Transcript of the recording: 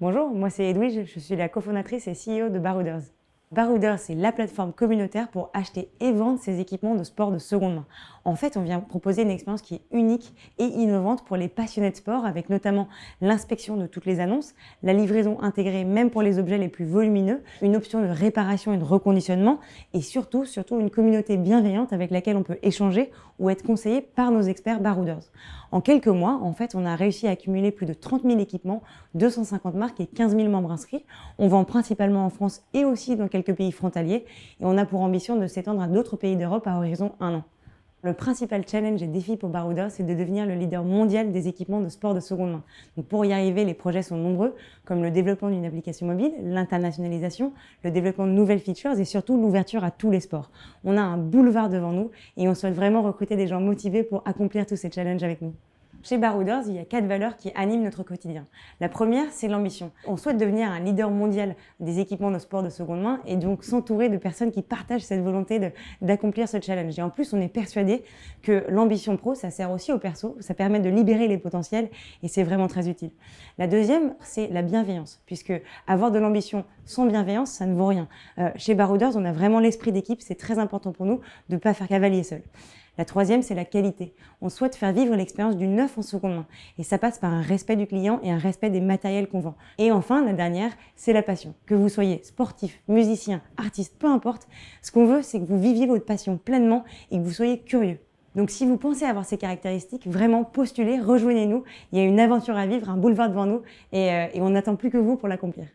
Bonjour, moi c'est Edwige, je suis la cofondatrice et CEO de Barouders. Barouders, c'est la plateforme communautaire pour acheter et vendre ses équipements de sport de seconde main. En fait, on vient proposer une expérience qui est unique et innovante pour les passionnés de sport, avec notamment l'inspection de toutes les annonces, la livraison intégrée même pour les objets les plus volumineux, une option de réparation et de reconditionnement, et surtout une communauté bienveillante avec laquelle on peut échanger ou être conseillé par nos experts Barouders. En quelques mois, en fait, on a réussi à accumuler plus de 30 000 équipements, 250 marques et 15 000 membres inscrits. On vend principalement en France et aussi dans quelques pays frontaliers, et on a pour ambition de s'étendre à d'autres pays d'Europe à horizon 1 an. Le principal challenge et défi pour Barouders, c'est de devenir le leader mondial des équipements de sport de seconde main. Donc pour y arriver, les projets sont nombreux, comme le développement d'une application mobile, l'internationalisation, le développement de nouvelles features et surtout l'ouverture à tous les sports. On a un boulevard devant nous et on souhaite vraiment recruter des gens motivés pour accomplir tous ces challenges avec nous. Chez Barouders, il y a 4 valeurs qui animent notre quotidien. La première, c'est l'ambition. On souhaite devenir un leader mondial des équipements de sport de seconde main et donc s'entourer de personnes qui partagent cette volonté d'accomplir ce challenge. Et en plus, on est persuadé que l'ambition pro, ça sert aussi au perso, ça permet de libérer les potentiels et c'est vraiment très utile. La deuxième, c'est la bienveillance, puisque avoir de l'ambition sans bienveillance, ça ne vaut rien. Chez Barouders, on a vraiment l'esprit d'équipe, c'est très important pour nous de ne pas faire cavalier seul. La troisième, c'est la qualité. On souhaite faire vivre l'expérience du neuf en seconde main. Et ça passe par un respect du client et un respect des matériels qu'on vend. Et enfin, la dernière, c'est la passion. Que vous soyez sportif, musicien, artiste, peu importe, ce qu'on veut, c'est que vous viviez votre passion pleinement et que vous soyez curieux. Donc si vous pensez avoir ces caractéristiques, vraiment postulez, rejoignez-nous. Il y a une aventure à vivre, un boulevard devant nous et on n'attend plus que vous pour l'accomplir.